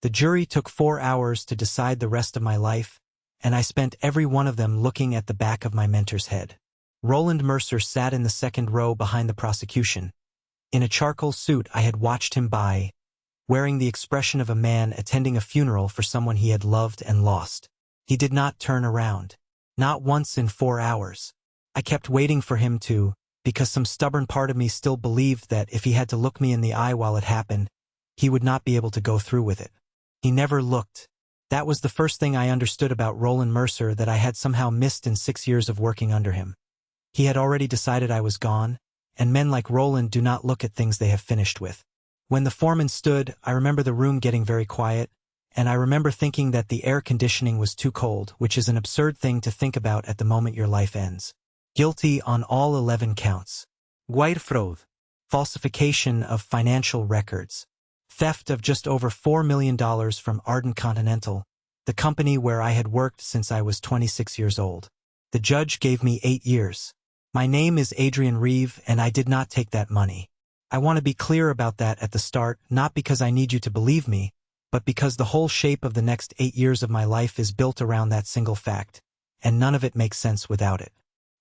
The jury took 4 hours to decide the rest of my life, and I spent every one of them looking at the back of my mentor's head. Roland Mercer sat in the second row behind the prosecution. In a charcoal suit I had watched him by, wearing the expression of a man attending a funeral for someone he had loved and lost. He did not turn around. Not once in 4 hours. I kept waiting for him to, because some stubborn part of me still believed that if he had to look me in the eye while it happened, he would not be able to go through with it. He never looked. That was the first thing I understood about Roland Mercer that I had somehow missed in 6 years of working under him. He had already decided I was gone, and men like Roland do not look at things they have finished with. When the foreman stood, I remember the room getting very quiet, and I remember thinking that the air conditioning was too cold, which is an absurd thing to think about at the moment your life ends. Guilty on all 11 counts. Wire fraud, falsification of financial records, theft of just over $4 million from Ardent Continental, the company where I had worked since I was 26 years old. The judge gave me 8 years. My name is Adrian Reeve, and I did not take that money. I want to be clear about that at the start, not because I need you to believe me, but because the whole shape of the next 8 years of my life is built around that single fact, and none of it makes sense without it.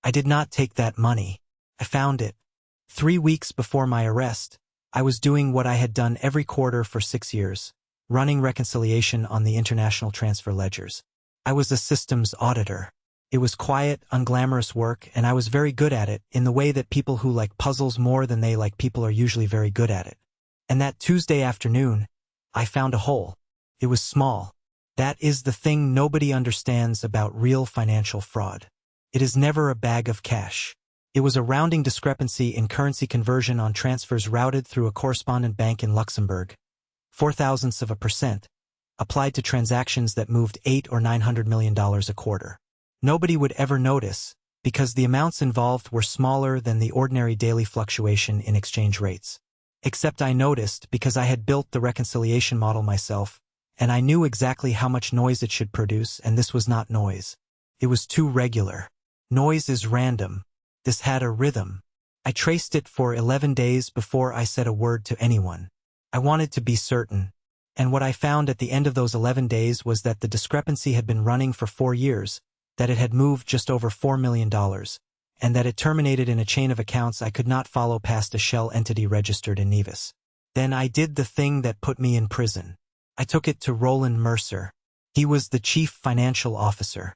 I did not take that money. I found it. 3 weeks before my arrest, I was doing what I had done every quarter for 6 years, running reconciliation on the international transfer ledgers. I was a systems auditor. It was quiet, unglamorous work, and I was very good at it in the way that people who like puzzles more than they like people are usually very good at it. And that Tuesday afternoon, I found a hole. It was small. That is the thing nobody understands about real financial fraud. It is never a bag of cash. It was a rounding discrepancy in currency conversion on transfers routed through a correspondent bank in Luxembourg, 0.004%, applied to transactions that moved $800 or $900 million a quarter. Nobody would ever notice, because the amounts involved were smaller than the ordinary daily fluctuation in exchange rates. Except I noticed because I had built the reconciliation model myself, and I knew exactly how much noise it should produce, and this was not noise. It was too regular. Noise is random. This had a rhythm. I traced it for 11 days before I said a word to anyone. I wanted to be certain. And what I found at the end of those 11 days was that the discrepancy had been running for 4 years, that it had moved just over $4 million, and that it terminated in a chain of accounts I could not follow past a shell entity registered in Nevis. Then I did the thing that put me in prison. I took it to Roland Mercer. He was the chief financial officer.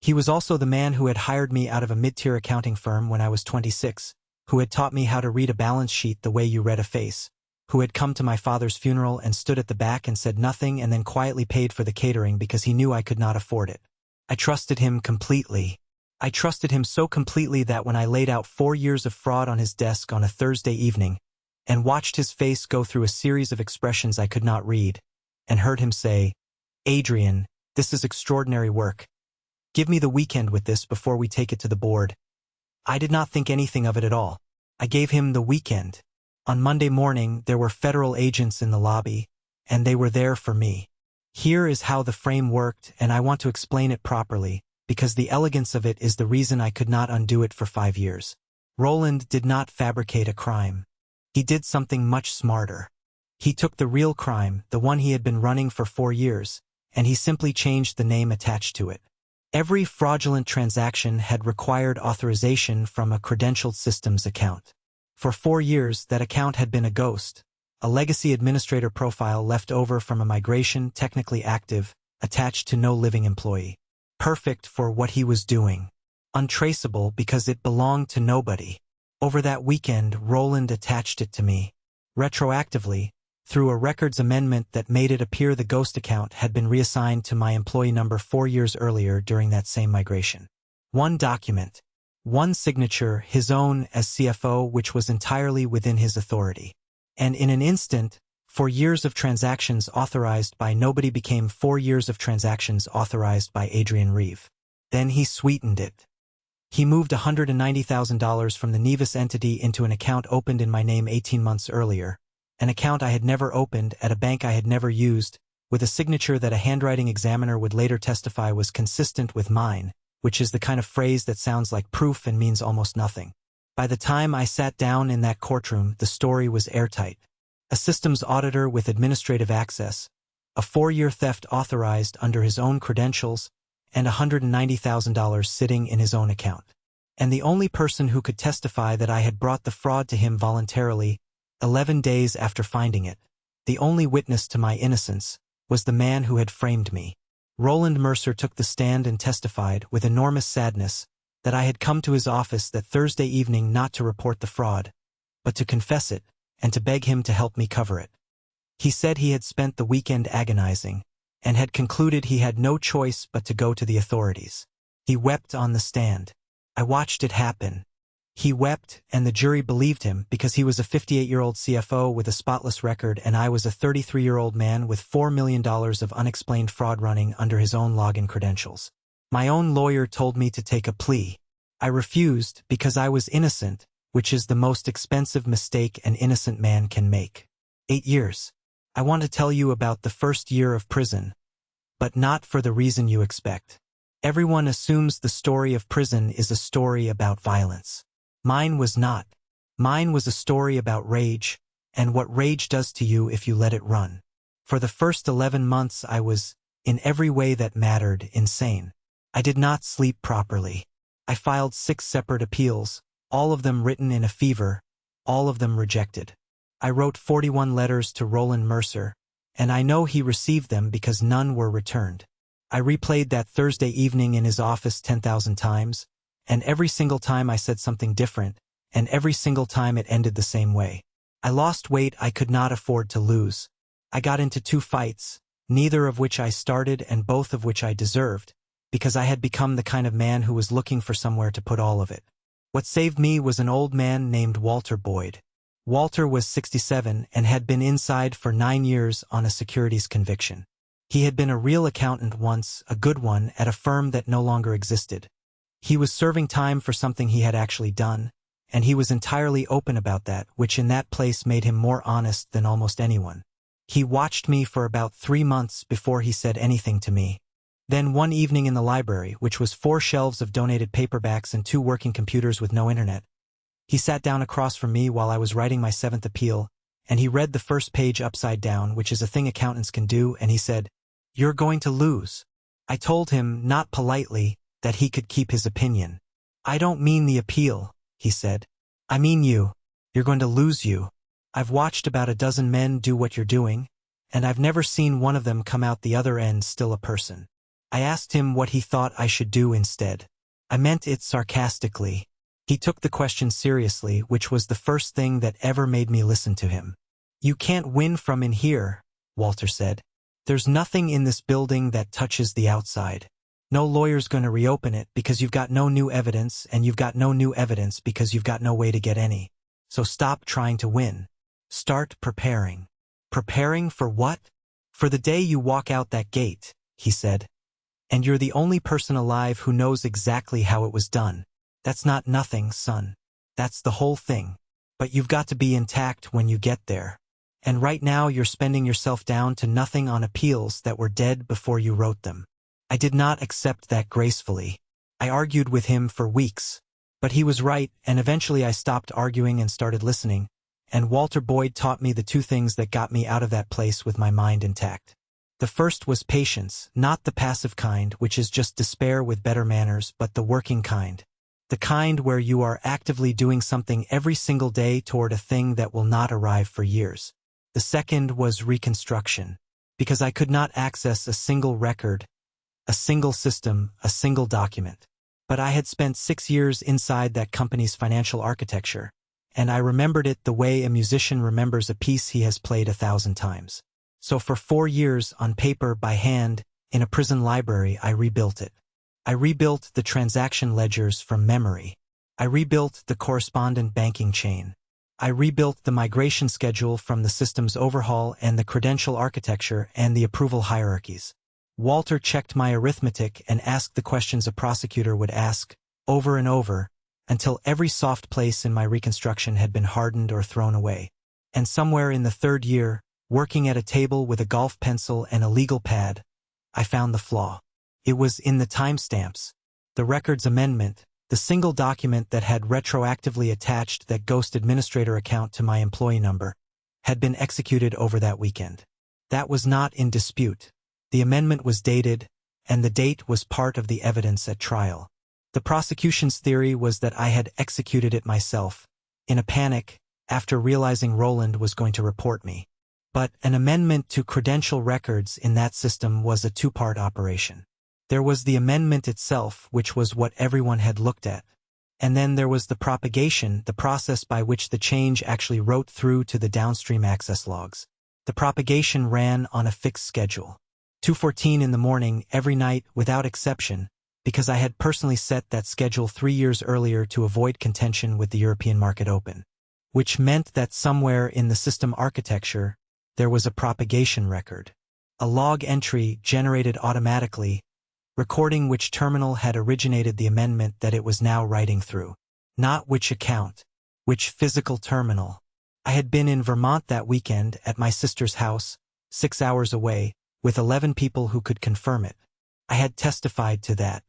He was also the man who had hired me out of a mid-tier accounting firm when I was 26, who had taught me how to read a balance sheet the way you read a face, who had come to my father's funeral and stood at the back and said nothing and then quietly paid for the catering because he knew I could not afford it. I trusted him completely. I trusted him so completely that when I laid out 4 years of fraud on his desk on a Thursday evening and watched his face go through a series of expressions I could not read, and heard him say, "Adrian, this is extraordinary work. Give me the weekend with this before we take it to the board." I did not think anything of it at all. I gave him the weekend. On Monday morning, there were federal agents in the lobby, and they were there for me. Here is how the frame worked, and I want to explain it properly, because the elegance of it is the reason I could not undo it for 5 years. Roland did not fabricate a crime. He did something much smarter. He took the real crime, the one he had been running for 4 years, and he simply changed the name attached to it. Every fraudulent transaction had required authorization from a credentialed systems account. For 4 years, that account had been a ghost, a legacy administrator profile left over from a migration, technically active, attached to no living employee. Perfect for what he was doing. Untraceable because it belonged to nobody. Over that weekend, Roland attached it to me. Retroactively, through a records amendment that made it appear the ghost account had been reassigned to my employee number 4 years earlier during that same migration. One document, one signature, his own as CFO, which was entirely within his authority. And in an instant, 4 years of transactions authorized by nobody became 4 years of transactions authorized by Adrian Reeve. Then he sweetened it. He moved $190,000 from the Nevis entity into an account opened in my name 18 months earlier, an account I had never opened at a bank I had never used, with a signature that a handwriting examiner would later testify was consistent with mine, which is the kind of phrase that sounds like proof and means almost nothing. By the time I sat down in that courtroom, the story was airtight. A systems auditor with administrative access, a 4-year theft authorized under his own credentials, and $190,000 sitting in his own account. And the only person who could testify that I had brought the fraud to him voluntarily, 11 days after finding it, the only witness to my innocence, was the man who had framed me. Roland Mercer took the stand and testified, with enormous sadness, that I had come to his office that Thursday evening not to report the fraud, but to confess it, and to beg him to help me cover it. He said he had spent the weekend agonizing, and had concluded he had no choice but to go to the authorities. He wept on the stand. I watched it happen. He wept, and the jury believed him because he was a 58-year-old CFO with a spotless record and I was a 33-year-old man with $4 million of unexplained fraud running under his own login credentials. My own lawyer told me to take a plea. I refused because I was innocent, which is the most expensive mistake an innocent man can make. 8 years. I want to tell you about the first year of prison, but not for the reason you expect. Everyone assumes the story of prison is a story about violence. Mine was not. Mine was a story about rage, and what rage does to you if you let it run. For the first 11 months I was, in every way that mattered, insane. I did not sleep properly. I filed 6 separate appeals, all of them written in a fever, all of them rejected. I wrote 41 letters to Roland Mercer, and I know he received them because none were returned. I replayed that Thursday evening in his office 10,000 times, and every single time I said something different, and every single time it ended the same way. I lost weight I could not afford to lose. I got into 2 fights, neither of which I started and both of which I deserved, because I had become the kind of man who was looking for somewhere to put all of it. What saved me was an old man named Walter Boyd. Walter was 67 and had been inside for 9 years on a securities conviction. He had been a real accountant once, a good one, at a firm that no longer existed. He was serving time for something he had actually done, and he was entirely open about that, which in that place made him more honest than almost anyone. He watched me for about 3 months before he said anything to me. Then one evening in the library, which was 4 shelves of donated paperbacks and 2 working computers with no internet, he sat down across from me while I was writing my 7th appeal, and he read the first page upside down, which is a thing accountants can do, and he said, "You're going to lose." I told him, not politely, that he could keep his opinion. "I don't mean the appeal," he said. "I mean you. You're going to lose you. I've watched about a dozen men do what you're doing, and I've never seen one of them come out the other end still a person." I asked him what he thought I should do instead. I meant it sarcastically. He took the question seriously, which was the first thing that ever made me listen to him. "You can't win from in here," Walter said. "There's nothing in this building that touches the outside. No lawyer's going to reopen it because you've got no new evidence, and you've got no new evidence because you've got no way to get any. So stop trying to win. Start preparing." "Preparing for what?" "For the day you walk out that gate," he said. "And you're the only person alive who knows exactly how it was done. That's not nothing, son. That's the whole thing. But you've got to be intact when you get there. And right now you're spending yourself down to nothing on appeals that were dead before you wrote them." I did not accept that gracefully. I argued with him for weeks. But he was right, and eventually I stopped arguing and started listening, and Walter Boyd taught me the 2 things that got me out of that place with my mind intact. The first was patience, not the passive kind, which is just despair with better manners, but the working kind. The kind where you are actively doing something every single day toward a thing that will not arrive for years. The second was reconstruction, because I could not access a single record, a single system, a single document. But I had spent 6 years inside that company's financial architecture, and I remembered it the way a musician remembers a piece he has played 1,000 times. So for 4 years, on paper, by hand, in a prison library, I rebuilt it. I rebuilt the transaction ledgers from memory. I rebuilt the correspondent banking chain. I rebuilt the migration schedule from the systems overhaul and the credential architecture and the approval hierarchies. Walter checked my arithmetic and asked the questions a prosecutor would ask, over and over, until every soft place in my reconstruction had been hardened or thrown away. And somewhere in the 3rd year, working at a table with a golf pencil and a legal pad, I found the flaw. It was in the timestamps. The records amendment, the single document that had retroactively attached that ghost administrator account to my employee number, had been executed over that weekend. That was not in dispute. The amendment was dated, and the date was part of the evidence at trial. The prosecution's theory was that I had executed it myself, in a panic, after realizing Roland was going to report me. But an amendment to credential records in that system was a two-part operation. There was the amendment itself, which was what everyone had looked at. And then there was the propagation, the process by which the change actually wrote through to the downstream access logs. The propagation ran on a fixed schedule. 2:14 in the morning, every night, without exception, because I had personally set that schedule 3 years earlier to avoid contention with the European market open. Which meant that somewhere in the system architecture, there was a propagation record. A log entry generated automatically, recording which terminal had originated the amendment that it was now writing through. Not which account, which physical terminal. I had been in Vermont that weekend at my sister's house, 6 hours away, with 11 people who could confirm it. I had testified to that.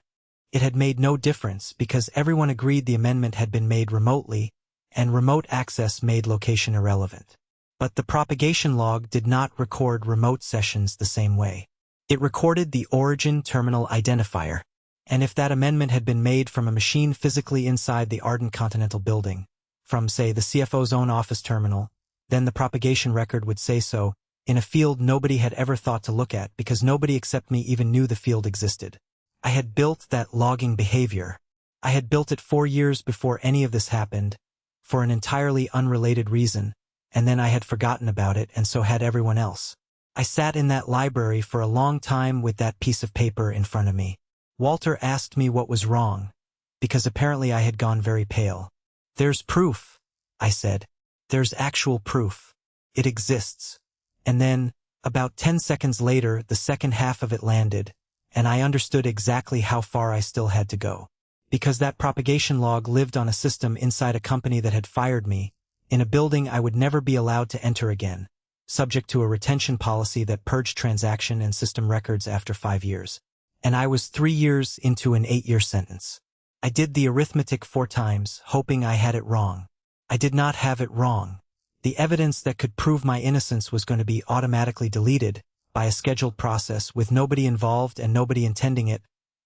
It had made no difference because everyone agreed the amendment had been made remotely, and remote access made location irrelevant. But the propagation log did not record remote sessions the same way. It recorded the origin terminal identifier, and if that amendment had been made from a machine physically inside the Ardent Continental building, from, say, the CFO's own office terminal, then the propagation record would say so, in a field nobody had ever thought to look at because nobody except me even knew the field existed. I had built that logging behavior. I had built it 4 years before any of this happened, for an entirely unrelated reason, and then I had forgotten about it and so had everyone else. I sat in that library for a long time with that piece of paper in front of me. Walter asked me what was wrong, because apparently I had gone very pale. "There's proof," I said. "There's actual proof. It exists." And then, about 10 seconds later, the second half of it landed, and I understood exactly how far I still had to go. Because that propagation log lived on a system inside a company that had fired me, in a building I would never be allowed to enter again, subject to a retention policy that purged transaction and system records after 5 years. And I was 3 years into an 8-year sentence. I did the arithmetic 4 times, hoping I had it wrong. I did not have it wrong. The evidence that could prove my innocence was going to be automatically deleted by a scheduled process with nobody involved and nobody intending it,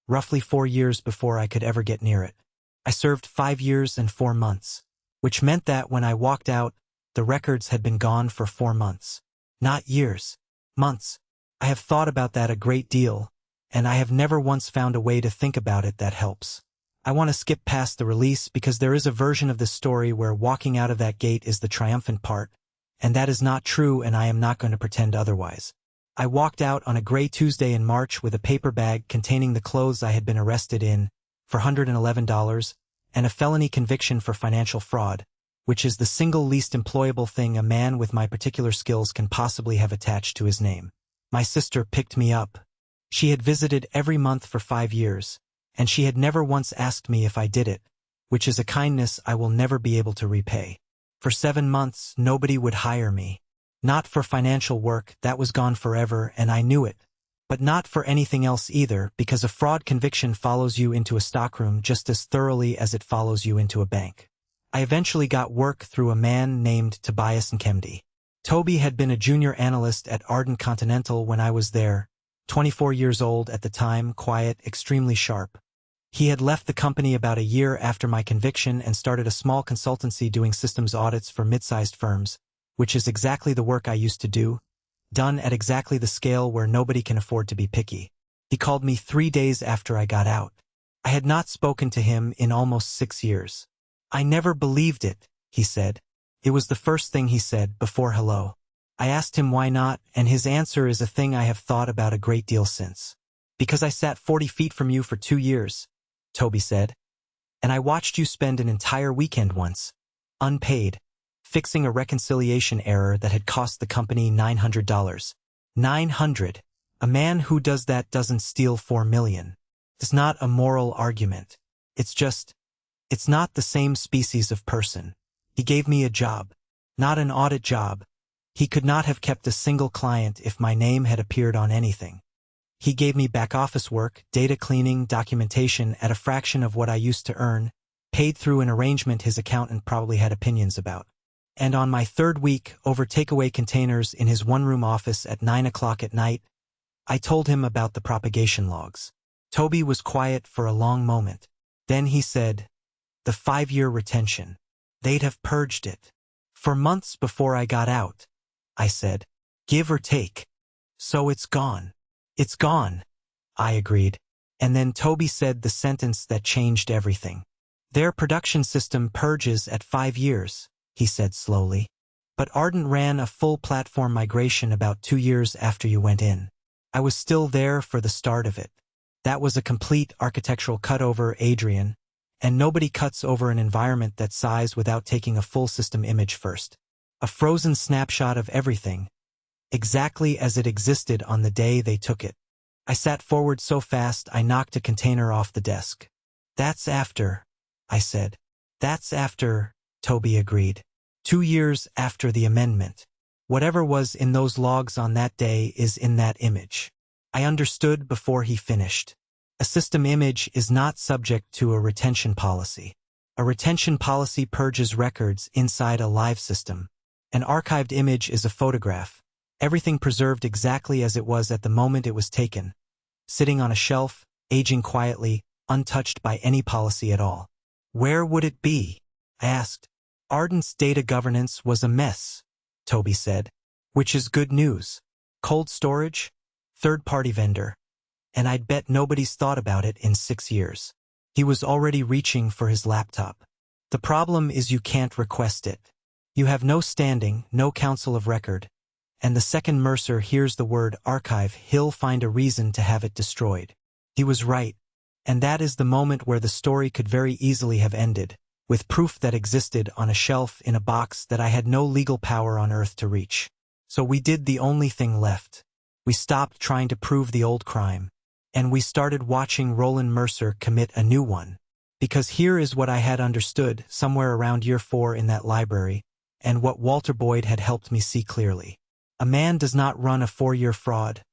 roughly 4 years before I could ever get near it. I served 5 years and 4 months, which meant that when I walked out, the records had been gone for 4 months. Not years. Months. I have thought about that a great deal, and I have never once found a way to think about it that helps. I want to skip past the release because there is a version of this story where walking out of that gate is the triumphant part, and that is not true and I am not going to pretend otherwise. I walked out on a gray Tuesday in March with a paper bag containing the clothes I had been arrested in for $111 and a felony conviction for financial fraud, which is the single least employable thing a man with my particular skills can possibly have attached to his name. My sister picked me up. She had visited every month for 5 years, and she had never once asked me if I did it, which is a kindness I will never be able to repay. For 7 months, nobody would hire me. Not for financial work, that was gone forever, and I knew it. But not for anything else either, because a fraud conviction follows you into a stockroom just as thoroughly as it follows you into a bank. I eventually got work through a man named Tobias Nkemdi. Toby had been a junior analyst at Ardent Continental when I was there, 24 years old at the time, quiet, extremely sharp. He had left the company about a year after my conviction and started a small consultancy doing systems audits for mid-sized firms, which is exactly the work I used to do, done at exactly the scale where nobody can afford to be picky. He called me 3 days after I got out. I had not spoken to him in almost 6 years. "I never believed it," he said. It was the first thing he said before hello. I asked him why not, and his answer is a thing I have thought about a great deal since. "Because I sat 40 feet from you for 2 years, Toby said. "And I watched you spend an entire weekend once, unpaid, fixing a reconciliation error that had cost the company $900. $900. A man who does that doesn't steal $4 million. It's not a moral argument. It's not the same species of person. He gave me a job, not an audit job. He could not have kept a single client if my name had appeared on anything. He gave me back office work, data cleaning, documentation at a fraction of what I used to earn, paid through an arrangement his accountant probably had opinions about. And on my third week over takeaway containers in his one-room office at 9 o'clock at night, I told him about the propagation logs. Toby was quiet for a long moment. Then he said, "The 5-year retention. They'd have purged it. For months before I got out," I said. "Give or take. So it's gone." "It's gone," I agreed. And then Toby said the sentence that changed everything. "Their production system purges at 5 years, he said slowly. "But Ardent ran a full platform migration about 2 years after you went in. I was still there for the start of it. That was a complete architectural cutover, Adrian, and nobody cuts over an environment that size without taking a full system image first. A frozen snapshot of everything, exactly as it existed on the day they took it." I sat forward so fast I knocked a container off the desk. "That's after," I said. "That's after," Toby agreed. 2 years after the amendment. Whatever was in those logs on that day is in that image. I understood before he finished. A system image is not subject to a retention policy. A retention policy purges records inside a live system. An archived image is a photograph, everything preserved exactly as it was at the moment it was taken, sitting on a shelf, aging quietly, untouched by any policy at all. "Where would it be?" I asked. "Ardent's data governance was a mess," Toby said. "Which is good news. Cold storage, third-party vendor, and I'd bet nobody's thought about it in 6 years." He was already reaching for his laptop. "The problem is you can't request it. You have no standing, no counsel of record, and the second Mercer hears the word archive, he'll find a reason to have it destroyed." He was right, and that is the moment where the story could very easily have ended, with proof that existed on a shelf in a box that I had no legal power on earth to reach. So we did the only thing left. We stopped trying to prove the old crime, and we started watching Roland Mercer commit a new one. Because here is what I had understood somewhere around year 4 in that library, and what Walter Boyd had helped me see clearly. A man does not run a 4-year fraud,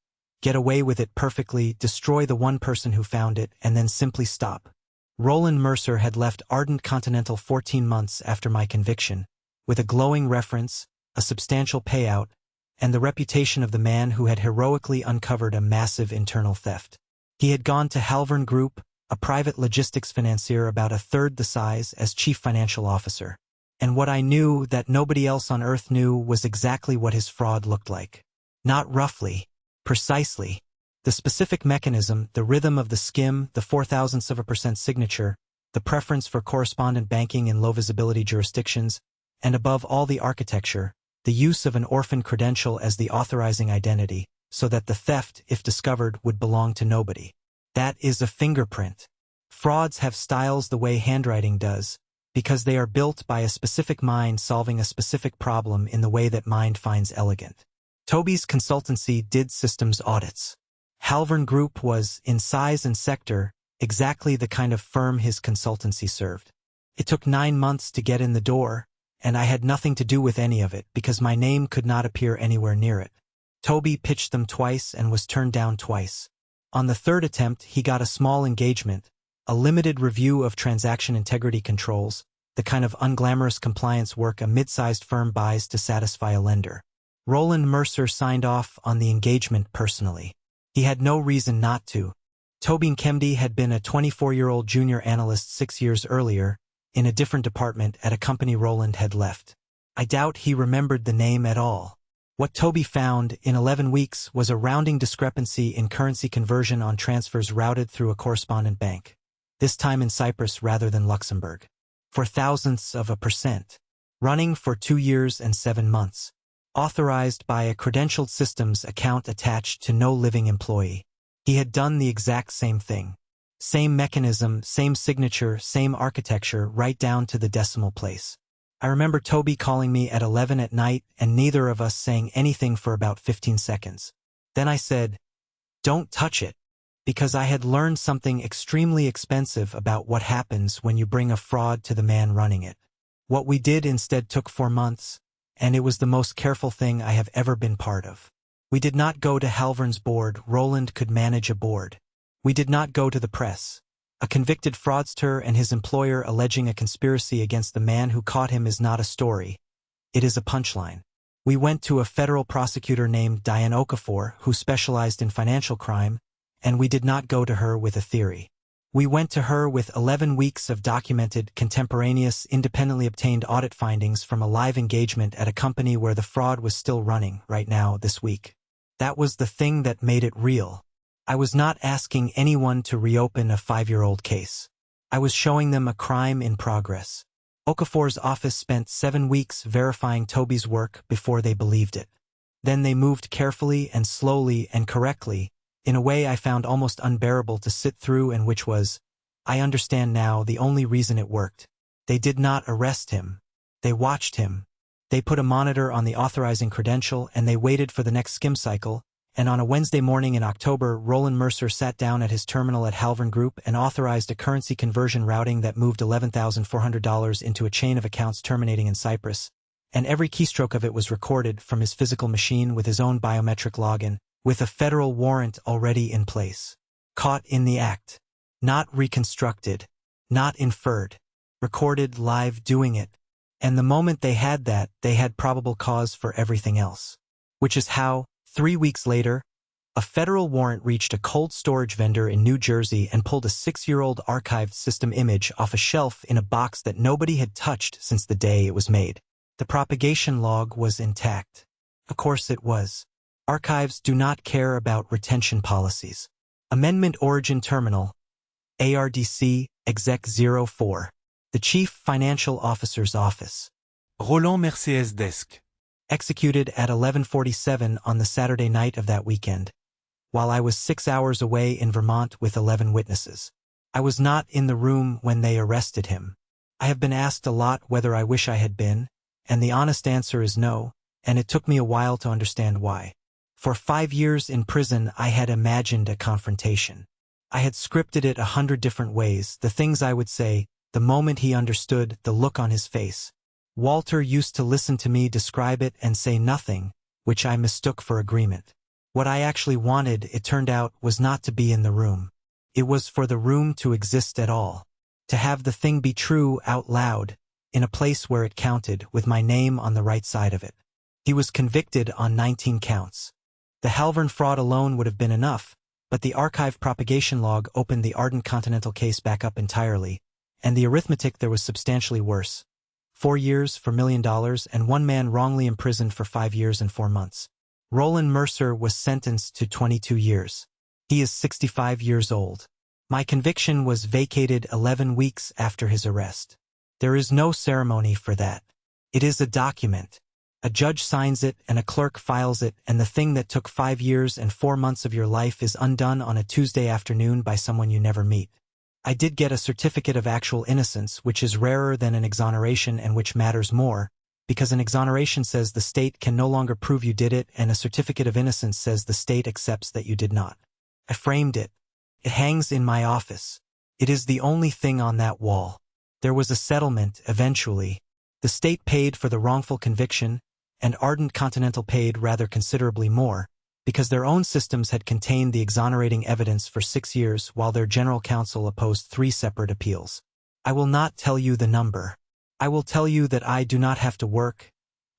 get away with it perfectly, destroy the one person who found it, and then simply stop. Roland Mercer had left Ardent Continental 14 months after my conviction, with a glowing reference, a substantial payout, and the reputation of the man who had heroically uncovered a massive internal theft. He had gone to Halvern Group, a private logistics financier about a third the size, as chief financial officer. And what I knew that nobody else on earth knew was exactly what his fraud looked like. Not roughly, precisely. The specific mechanism, the rhythm of the skim, the 0.004% signature, the preference for correspondent banking in low-visibility jurisdictions, and above all the architecture, the use of an orphan credential as the authorizing identity, so that the theft, if discovered, would belong to nobody. That is a fingerprint. Frauds have styles the way handwriting does, because they are built by a specific mind solving a specific problem in the way that mind finds elegant. Toby's consultancy did systems audits. Halvern Group was, in size and sector, exactly the kind of firm his consultancy served. It took 9 months to get in the door, and I had nothing to do with any of it because my name could not appear anywhere near it. Toby pitched them twice and was turned down twice. On the third attempt, he got a small engagement, a limited review of transaction integrity controls, the kind of unglamorous compliance work a mid-sized firm buys to satisfy a lender. Roland Mercer signed off on the engagement personally. He had no reason not to. Tobin Kemdy had been a 24-year-old junior analyst 6 years earlier, in a different department at a company Roland had left. I doubt he remembered the name at all. What Toby found in 11 weeks was a rounding discrepancy in currency conversion on transfers routed through a correspondent bank, this time in Cyprus rather than Luxembourg, for thousandths of a percent, running for 2 years and 7 months. Authorized by a credentialed systems account attached to no living employee. He had done the exact same thing. Same mechanism, same signature, same architecture, right down to the decimal place. I remember Toby calling me at 11 at night and neither of us saying anything for about 15 seconds. Then I said, "Don't touch it," because I had learned something extremely expensive about what happens when you bring a fraud to the man running it. What we did instead took 4 months, and it was the most careful thing I have ever been part of. We did not go to Halvern's board. Roland could manage a board. We did not go to the press. A convicted fraudster and his employer alleging a conspiracy against the man who caught him is not a story. It is a punchline. We went to a federal prosecutor named Diane Okafor, who specialized in financial crime, and we did not go to her with a theory. We went to her with 11 weeks of documented, contemporaneous, independently obtained audit findings from a live engagement at a company where the fraud was still running right now this week. That was the thing that made it real. I was not asking anyone to reopen a 5-year-old case. I was showing them a crime in progress. Okafor's office spent 7 weeks verifying Toby's work before they believed it. Then they moved carefully and slowly and correctly, in a way I found almost unbearable to sit through, and which was, I understand now, the only reason it worked. They did not arrest him. They watched him. They put a monitor on the authorizing credential and they waited for the next skim cycle, and on a Wednesday morning in October, Roland Mercer sat down at his terminal at Halvern Group and authorized a currency conversion routing that moved $11,400 into a chain of accounts terminating in Cyprus, and every keystroke of it was recorded from his physical machine with his own biometric login, with a federal warrant already in place. Caught in the act. Not reconstructed. Not inferred. Recorded live doing it. And the moment they had that, they had probable cause for everything else. Which is how, 3 weeks later, a federal warrant reached a cold storage vendor in New Jersey and pulled a 6-year-old archived system image off a shelf in a box that nobody had touched since the day it was made. The propagation log was intact. Of course it was. Archives do not care about retention policies. Amendment Origin Terminal, ARDC, Exec 04. The Chief Financial Officer's Office. Roland Mercer's desk. Executed at 11:47 on the Saturday night of that weekend, while I was 6 hours away in Vermont with 11 witnesses. I was not in the room when they arrested him. I have been asked a lot whether I wish I had been, and the honest answer is no, and it took me a while to understand why. For 5 years in prison, I had imagined a confrontation. I had scripted it 100 different ways, the things I would say, the moment he understood, the look on his face. Walter used to listen to me describe it and say nothing, which I mistook for agreement. What I actually wanted, it turned out, was not to be in the room. It was for the room to exist at all. To have the thing be true out loud, in a place where it counted, with my name on the right side of it. He was convicted on 19 counts. The Halvern fraud alone would have been enough, but the archive propagation log opened the Ardent Continental case back up entirely, and the arithmetic there was substantially worse. 4 years for $1 million and one man wrongly imprisoned for 5 years and 4 months. Roland Mercer was sentenced to 22 years. He is 65 years old. My conviction was vacated 11 weeks after his arrest. There is no ceremony for that. It is a document. A judge signs it and a clerk files it, and the thing that took 5 years and 4 months of your life is undone on a Tuesday afternoon by someone you never meet. I did get a certificate of actual innocence, which is rarer than an exoneration and which matters more, because an exoneration says the state can no longer prove you did it, and a certificate of innocence says the state accepts that you did not. I framed it. It hangs in my office. It is the only thing on that wall. There was a settlement, eventually. The state paid for the wrongful conviction, and Ardent Continental paid rather considerably more, because their own systems had contained the exonerating evidence for 6 years while their general counsel opposed 3 separate appeals. I will not tell you the number. I will tell you that I do not have to work,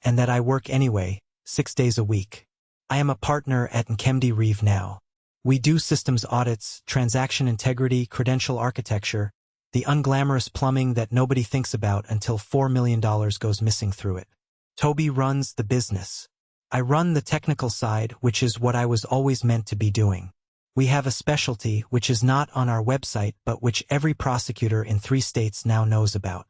and that I work anyway, 6 days a week. I am a partner at Adrian Reeve now. We do systems audits, transaction integrity, credential architecture, the unglamorous plumbing that nobody thinks about until $4 million goes missing through it. Toby runs the business. I run the technical side, which is what I was always meant to be doing. We have a specialty which is not on our website but which every prosecutor in 3 states now knows about.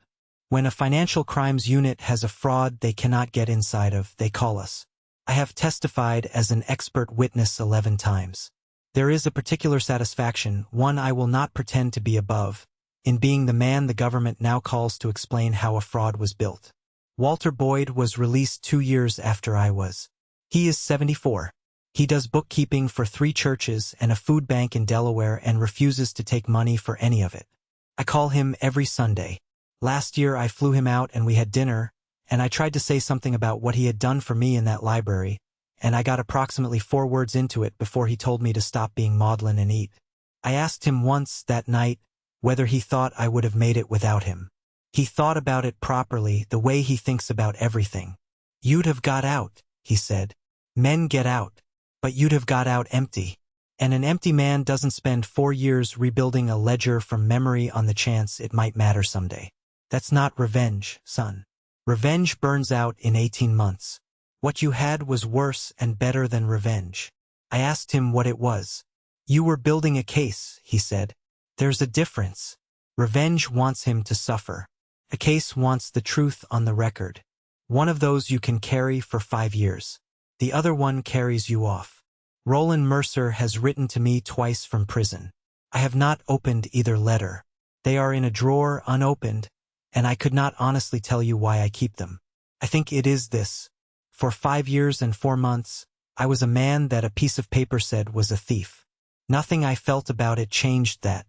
When a financial crimes unit has a fraud they cannot get inside of, they call us. I have testified as an expert witness 11 times. There is a particular satisfaction, one I will not pretend to be above, in being the man the government now calls to explain how a fraud was built. Walter Boyd was released 2 years after I was. He is 74. He does bookkeeping for 3 churches and a food bank in Delaware and refuses to take money for any of it. I call him every Sunday. Last year I flew him out and we had dinner, and I tried to say something about what he had done for me in that library, and I got approximately 4 words into it before he told me to stop being maudlin and eat. I asked him once that night whether he thought I would have made it without him. He thought about it properly, the way he thinks about everything. You'd have got out, he said. Men get out. But you'd have got out empty. And an empty man doesn't spend 4 years rebuilding a ledger from memory on the chance it might matter someday. That's not revenge, son. Revenge burns out in 18 months. What you had was worse and better than revenge. I asked him what it was. You were building a case, he said. There's a difference. Revenge wants him to suffer. A case wants the truth on the record. One of those you can carry for 5 years. The other one carries you off. Roland Mercer has written to me twice from prison. I have not opened either letter. They are in a drawer unopened, and I could not honestly tell you why I keep them. I think it is this. For 5 years and 4 months, I was a man that a piece of paper said was a thief. Nothing I felt about it changed that.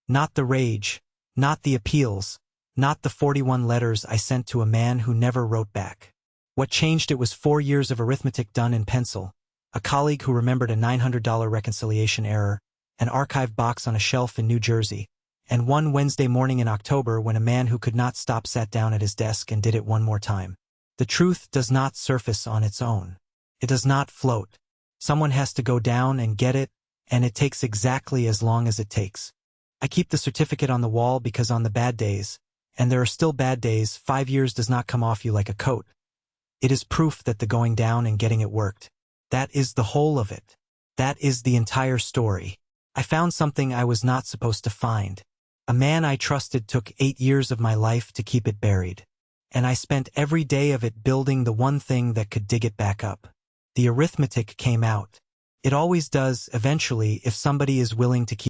Not the rage, not the appeals, not the 41 letters I sent to a man who never wrote back. What changed it was 4 years of arithmetic done in pencil, a colleague who remembered a $900 reconciliation error, an archive box on a shelf in New Jersey, and one Wednesday morning in October when a man who could not stop sat down at his desk and did it one more time. The truth does not surface on its own. It does not float. Someone has to go down and get it, and it takes exactly as long as it takes. I keep the certificate on the wall because on the bad days, and there are still bad days, 5 years does not come off you like a coat. It is proof that the going down and getting it worked. That is the whole of it. That is the entire story. I found something I was not supposed to find. A man I trusted took 8 years of my life to keep it buried. And I spent every day of it building the one thing that could dig it back up. The arithmetic came out. It always does, eventually, if somebody is willing to keep